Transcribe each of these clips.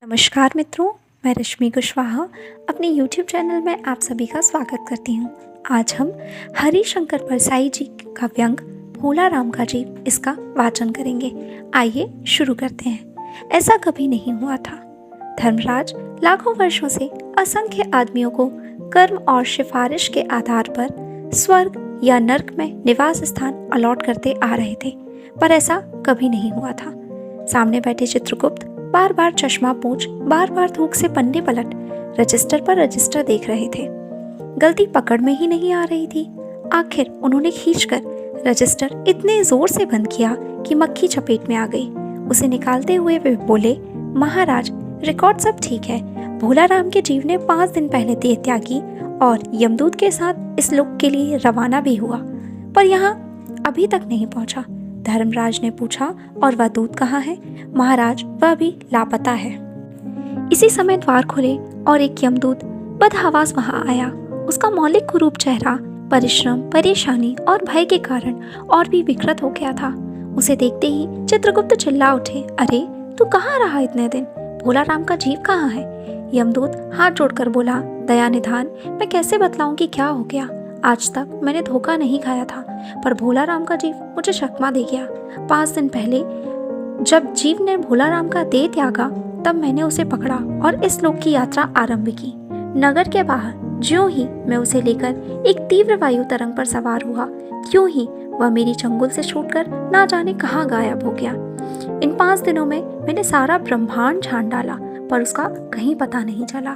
नमस्कार मित्रों, मैं रश्मि कुशवाहा अपने YouTube चैनल में आप सभी का स्वागत करती हूँ। आज हम हरिशंकर परसाई जी का व्यंग भोला राम का जीव इसका वाचन करेंगे। आइए शुरू करते हैं। ऐसा कभी नहीं हुआ था। धर्मराज लाखों वर्षों से असंख्य आदमियों को कर्म और सिफारिश के आधार पर स्वर्ग या नर्क में निवास स्थान अलॉट करते आ रहे थे, पर ऐसा कभी नहीं हुआ था। सामने बैठे चित्रगुप्त बार बार चश्मा पोंछ, बार बार थूक से पन्ने पलट रजिस्टर पर रजिस्टर देख रहे थे। गलती पकड़ में ही नहीं आ रही थी। आखिर उन्होंने खींचकर रजिस्टर इतने जोर से बंद किया कि मक्खी चपेट में आ गई। उसे निकालते हुए वे बोले, महाराज, रिकॉर्ड सब ठीक है। भोला राम के जीव ने 5 दिन पहले देह त्यागी और यमदूत के साथ इस लोक के लिए रवाना भी हुआ, पर यहाँ अभी तक नहीं पहुंचा। धर्मराज ने पूछा, और वह दूत कहाँ है? महाराज, वह भी लापता है। इसी समय द्वार खुले और एक यमदूत बदहवास वहां आया। उसका मौलिक कुरूप चेहरा परिश्रम, परेशानी और भय के कारण और भी विकृत हो गया था। उसे देखते ही चित्रगुप्त चिल्ला उठे, अरे तू कहाँ रहा इतने दिन? भोला राम का जीव कहाँ है? यमदूत हाथ जोड़कर बोला, दया निधान, मैं कैसे बतलाऊं कि क्या हो गया? आज तक मैंने धोखा नहीं खाया था, पर भोला राम का जीव मुझे चकमा दे गया। 5 दिन पहले जब जीव ने भोला राम का देह त्यागा, तब मैंने उसे पकड़ा और इस लोक की यात्रा आरंभ की। नगर के बाहर ज्यों ही मैं उसे लेकर एक तीव्र वायु तरंग पर सवार हुआ, त्यों ही वह मेरी चंगुल से छूटकर ना जाने कहाँ गायब हो गया। इन 5 दिनों में मैंने सारा ब्रह्मांड छान डाला, पर उसका कहीं पता नहीं चला।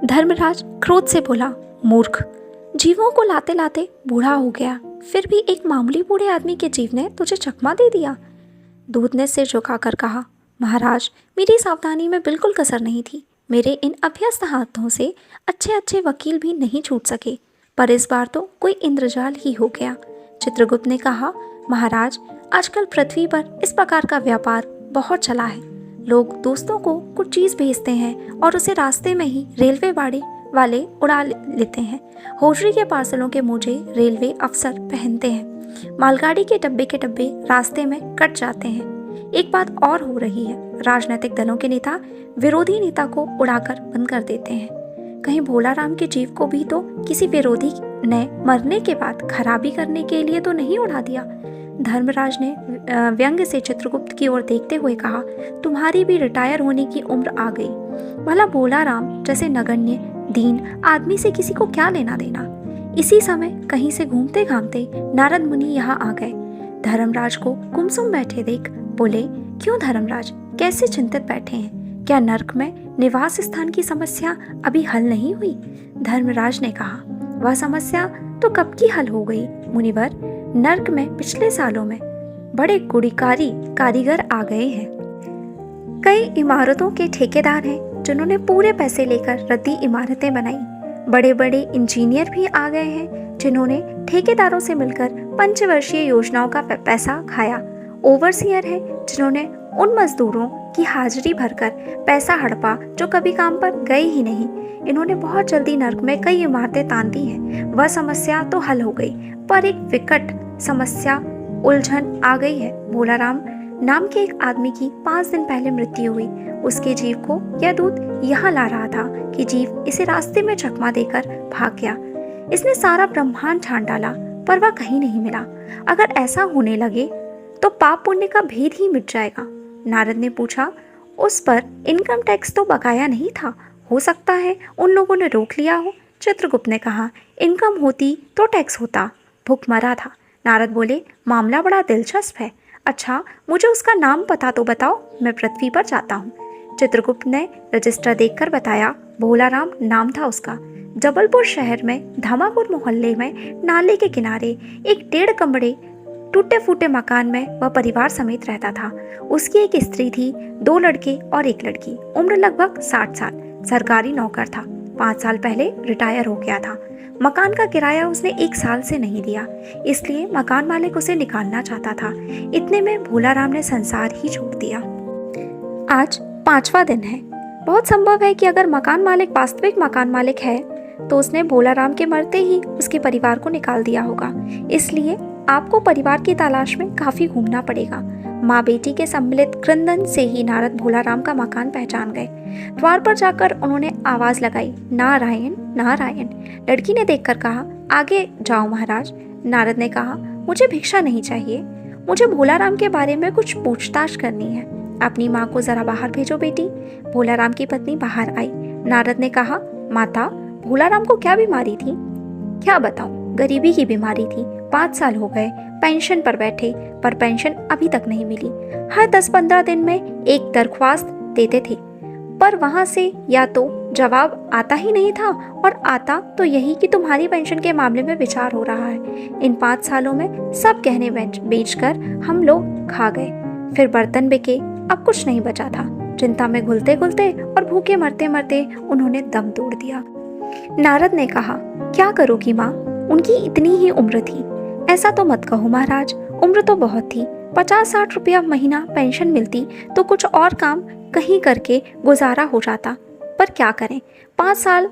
धर्मराज क्रोध से बोला, मूर्ख, जीवों को लाते लाते बूढ़ा हो गया, फिर भी एक मामूली बूढ़े आदमी के जीव ने तुझे चकमा दे दिया। दूत ने सिर झुकाकर कहा, महाराज, मेरी सावधानी में बिल्कुल कसर नहीं थी। मेरे इन अभ्यस्त हाथों से अच्छे अच्छे वकील भी नहीं छूट सके, पर इस बार तो कोई इंद्रजाल ही हो गया। चित्रगुप्त ने कहा, महाराज, आजकल पृथ्वी पर इस प्रकार का व्यापार बहुत चला है। लोग दोस्तों को कुछ चीज़ भेजते हैं और उसे रास्ते में ही रेलवे वाले उड़ा लेते हैं। होजरी के पार्सलों के मोजे रेलवे अफसर पहनते हैं। मालगाड़ी के डब्बे रास्ते में कट जाते हैं। एक बात और हो रही है, राजनीतिक दलों के नेता विरोधी नेता को उड़ाकर बंद कर देते हैं। कहीं भोला राम के जीव को भी तो किसी विरोधी ने मरने के बाद खराबी करने के लिए तो नहीं उड़ा दिया। धर्मराज ने व्यंग से चित्रगुप्त की ओर देखते हुए कहा, तुम्हारी भी रिटायर होने की उम्र आ गई। भला भोला राम जैसे नगण्य दीन आदमी से किसी को क्या लेना देना? इसी समय कहीं से घूमते घामते नारद मुनि यहाँ आ गए। धर्मराज को गुमसुम बैठे देख बोले, क्यों धर्मराज, कैसे चिंतित बैठे हैं? क्या नर्क में निवास स्थान की समस्या अभी हल नहीं हुई? धर्मराज ने कहा, वह समस्या तो कब की हल हो गई मुनिवर। नर्क में पिछले सालों में बड़े गुणकारी कारीगर आ गए हैं। कई इमारतों के ठेकेदार हैं जिन्होंने पूरे पैसे लेकर रद्दी इमारतें बनाई। बड़े बड़े इंजीनियर भी आ गए हैं जिन्होंने ठेकेदारों से मिलकर पंचवर्षीय योजनाओं का पैसा खाया। ओवरसियर हैं जिन्होंने उन मजदूरों की हाजिरी भरकर पैसा हड़पा जो कभी काम पर गए ही नहीं। इन्होंने बहुत जल्दी नर्क में कई इमारतें तान दी हैं। वह समस्या तो हल हो गई, पर एक विकट समस्या उलझन आ गई है। भोला राम नाम के एक आदमी की 5 दिन पहले मृत्यु हुई। उसके जीव को यह दूत यहाँ ला रहा था कि जीव इसे रास्ते में चकमा देकर भाग गया। इसने सारा ब्रह्मांड छान डाला, पर वह कहीं नहीं मिला। अगर ऐसा होने लगे तो पाप पुण्य का भेद ही मिट जाएगा। नारद ने पूछा, उस पर इनकम टैक्स तो बकाया नहीं था, हो सकता है उन लोगों ने रोक लिया हो। चित्रगुप्त ने कहा, इनकम होती तो टैक्स होता, भुखमरा था। नारद बोले, मामला बड़ा दिलचस्प है। अच्छा, मुझे उसका नाम पता तो बताओ, मैं पृथ्वी पर जाता हूँ। चित्रगुप्त ने रजिस्टर देखकर बताया, भोला राम नाम था उसका। जबलपुर शहर में धामापुर मोहल्ले में नाले के किनारे एक 1.5 कमरे टूटे फूटे मकान में वह परिवार समेत रहता था। उसकी एक स्त्री थी, 2 लड़के और 1 लड़की। उम्र लगभग 60 साल। सरकारी नौकर था। 5 साल पहले रिटायर हो गया था। मकान का किराया उसने 1 साल से नहीं दिया, इसलिए मकान मालिक उसे निकालना चाहता था। इतने में भोला राम ने संसार ही छोड़ दिया। आज 5वां दिन है। बहुत संभव है कि अगर मकान मालिक वास्तविक मकान मालिक है तो उसने भोला राम के मरते ही उसके परिवार को निकाल दिया होगा। इसलिए आपको परिवार की तलाश में काफी घूमना पड़ेगा। माँ बेटी के सम्मिलित क्रंदन से ही नारद भोलाराम का मकान पहचान गए। द्वार पर जाकर उन्होंने आवाज लगाई, नारायण नारायण। लड़की ने देखकर कहा, आगे जाओ महाराज। नारद ने कहा, मुझे भिक्षा नहीं चाहिए, मुझे भोलाराम के बारे में कुछ पूछताछ करनी है। अपनी माँ को जरा बाहर भेजो बेटी। भोलाराम की पत्नी बाहर आई। नारद ने कहा, माता, भोलाराम को क्या बीमारी थी? क्या बताऊं, गरीबी की बीमारी थी। 5 साल हो गए पेंशन पर बैठे, पर पेंशन अभी तक नहीं मिली। हर 10-15 दिन में एक दरख्वास्त देते थे, पर वहां से या तो जवाब आता ही नहीं था, और आता तो यही कि तुम्हारी पेंशन के मामले में विचार हो रहा है। इन 5 सालों में सब गहने बेचकर हम लोग खा गए, फिर बर्तन बिके, अब कुछ नहीं बचा था। चिंता में घुलते घुलते और भूखे मरते मरते उन्होंने दम तोड़ दिया। नारद ने कहा, क्या करोगी माँ, उनकी इतनी ही उम्र थी। ऐसा तो मत कहो महाराज, उम्र तो बहुत थी। 50-60 रुपया महीना पेंशन मिलती तो कुछ और काम कहीं करके गुजारा हो जाता, पर क्या करें, 5 साल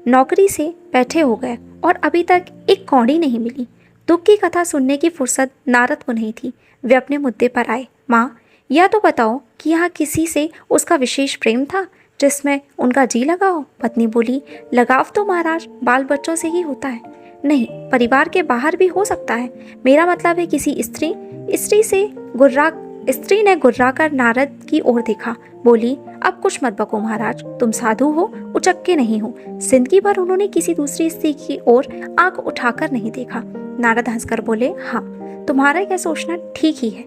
नौकरी से बैठे हो गए और अभी तक एक कौड़ी नहीं मिली। दुख की कथा सुनने की फुर्सत नारद को नहीं थी। वे अपने मुद्दे पर आए। माँ, यह तो बताओ कि यहाँ किसी से उसका विशेष प्रेम था जिसमें उनका जी लगा हो? पत्नी बोली, लगाव तो महाराज बाल बच्चों से ही होता है। नहीं, परिवार के बाहर भी हो सकता है। मेरा मतलब है किसी स्त्री ने गुर्राकर नारद की ओर देखा। बोली, अब कुछ मत बको महाराज, तुम साधु हो, उचक्के नहीं हो। जिंदगी भर उन्होंने किसी दूसरी स्त्री की ओर आंख उठाकर नहीं देखा। नारद हंसकर बोले, हाँ, तुम्हारा यह सोचना ठीक ही है।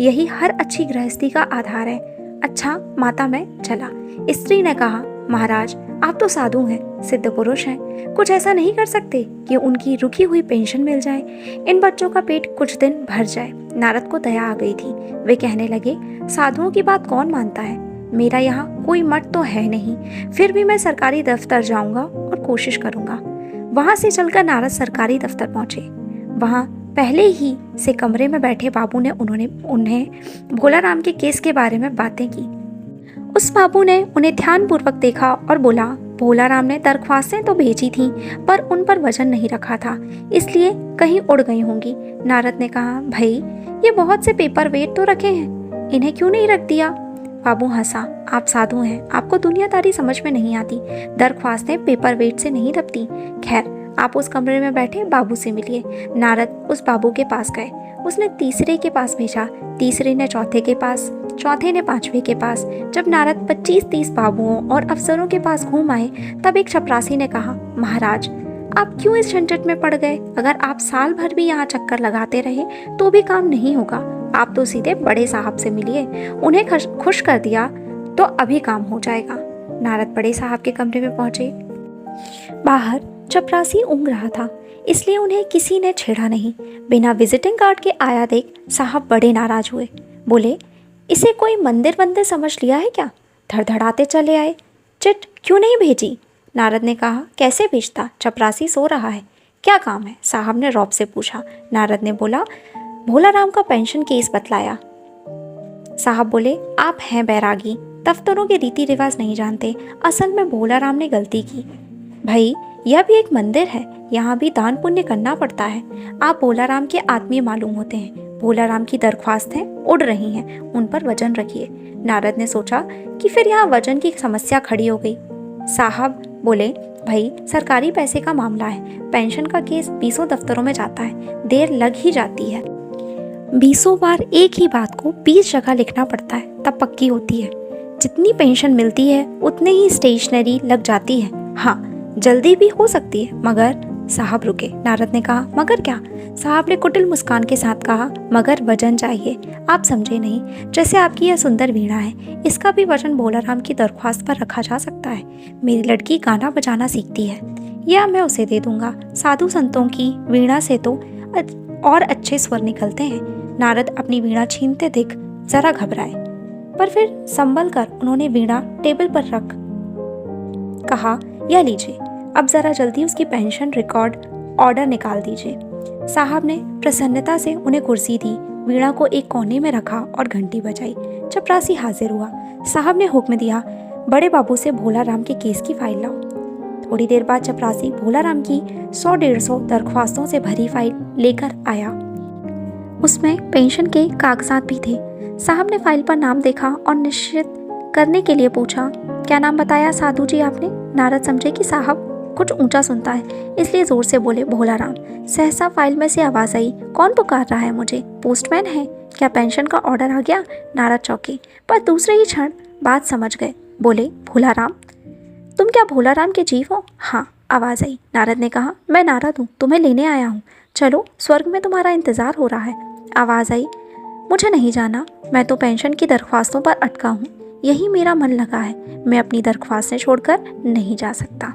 यही हर अच्छी गृहस्थी का आधार है। अच्छा माता, मैं चला। स्त्री ने कहा, महाराज, आप तो साधु हैं, सिद्ध पुरुष हैं, कुछ ऐसा नहीं कर सकते कि उनकी रुकी हुई पेंशन मिल जाए, इन बच्चों का पेट कुछ दिन भर जाए। नारद को दया आ गई थी। वे कहने लगे, साधुओं की बात कौन मानता है? मेरा यहाँ कोई मठ तो है नहीं, फिर भी मैं सरकारी दफ्तर जाऊंगा और कोशिश करूंगा। वहां से चलकर नारद सरकारी दफ्तर पहुंचे। वहां पहले ही से कमरे में बैठे बाबू ने उन्हें भोलाराम के केस के बारे में बातें की। उस बाबू ने उन्हें ध्यानपूर्वक देखा और बोला, भोलाराम ने दरख्वास्तें तो भेजी थीं, पर उन पर वजन नहीं रखा था, इसलिए कहीं उड़ गई होंगी। नारद ने कहा, भाई, ये बहुत से पेपर वेट तो रखे हैं, इन्हें क्यों नहीं रख दिया? बाबू हंसा, आप साधु हैं, आपको दुनियादारी समझ में नहीं आती। दरख्वास्तें पेपर वेट से नहीं दबती। खैर, आप उस कमरे में बैठे बाबू से मिलिए। नारद उस बाबू के पास गए। उसने तीसरे के पास भेजा, तीसरे ने चौथे के पास, चौथे ने पांचवे के पास। जब नारद 25-30 बाबुओं और अफसरों के पास घूम आए, तब एक चपरासी ने कहा, महाराज, आप क्यों इस झंझट में पड़ गए? अगर आप साल भर भी यहाँ चक्कर लगाते रहे तो भी काम नहीं होगा। आप तो सीधे बड़े साहब से मिलिए, उन्हें खुश कर दिया तो अभी काम हो जाएगा। नारद बड़े साहब के कमरे में पहुंचे। बाहर चपरासी ऊँघ रहा था, इसलिए उन्हें किसी ने छेड़ा नहीं। बिना विजिटिंग कार्ड के आया देख साहब बड़े नाराज हुए। बोले, इसे कोई मंदिर समझ लिया है क्या? धड़धड़ाते चले आए। चिट क्यों नहीं भेजी? नारद ने कहा, कैसे भेजता, चपरासी सो रहा है। क्या काम है? साहब ने रौब से पूछा। नारद ने बोला, भोलाराम का पेंशन केस बतलाया। साहब बोले, आप हैं बैरागी, दफ्तरों के रीति रिवाज नहीं जानते। असल में भोलाराम ने गलती की। भाई, यह भी एक मंदिर है, यहाँ भी दान पुण्य करना पड़ता है। आप भोलाराम के आदमी मालूम होते हैं। भोलाराम की दरख्वास्तें उड़ रही हैं, उन पर वजन रखिए। नारद ने सोचा कि फिर यहाँ वजन की समस्या खड़ी हो गई। साहब बोले, भाई, सरकारी पैसे का मामला है, पेंशन का केस 20 दफ्तरों में जाता है, देर लग ही जाती है। 20 बार एक ही बात को 20 जगह लिखना पड़ता है, तब पक्की होती है। जितनी पेंशन मिलती है उतने ही स्टेशनरी लग जाती है। हाँ, जल्दी भी हो सकती है, मगर। साहब रुके। नारद ने कहा, मगर क्या? साहब ने कुटिल मुस्कान के साथ कहा, मगर वजन चाहिए। आप समझे नहीं। जैसे आपकी यह सुंदर वीणा है, इसका भी वजन भोलाराम की दरख्वास्त पर रखा जा सकता है। मेरी लड़की गाना बजाना सीखती है, यह मैं उसे दे दूंगा। साधु संतों की वीणा से तो और अच्छे स्वर निकलते हैं। नारद अपनी वीणा छीनते दिख जरा घबराए, पर फिर संभल कर उन्होंने वीणा टेबल पर रख कहा, यह लीजिए, अब जरा जल्दी उसकी पेंशन रिकॉर्ड ऑर्डर निकाल दीजिए। साहब ने प्रसन्नता से उन्हें कुर्सी दी, वीणा को एक कोने में रखा और घंटी बजाई। चपरासी हाजिर हुआ। साहब ने हुक्म दिया, बड़े बाबू से भोलाराम के केस की फाइल लाओ। थोड़ी देर बाद चपरासी भोलाराम की 100-150 दरख्वास्तों से भरी फाइल लेकर आया। उसमें पेंशन के कागजात भी थे। साहब ने फाइल पर नाम देखा और निश्चित करने के लिए पूछा, क्या नाम बताया साधु जी आपने? नारद समझे कि साहब कुछ ऊंचा सुनता है, इसलिए जोर से बोले, भोलाराम। सहसा फाइल में से आवाज आई, कौन पुकार रहा है मुझे? पोस्टमैन है क्या? पेंशन का ऑर्डर आ गया? नारद चौंके, पर दूसरे ही क्षण बात समझ गए। बोले, भोलाराम, तुम क्या भोलाराम के जीव हो? हाँ, आवाज आई। नारद ने कहा, मैं नारद हूँ, तुम्हें लेने आया हूँ, चलो स्वर्ग में तुम्हारा इंतजार हो रहा है। आवाज आई, मुझे नहीं जाना, मैं तो पेंशन की दरख्वास्तों पर अटका हूँ, यही मेरा मन लगा है, मैं अपनी दरख्वास्तें छोड़कर नहीं जा सकता।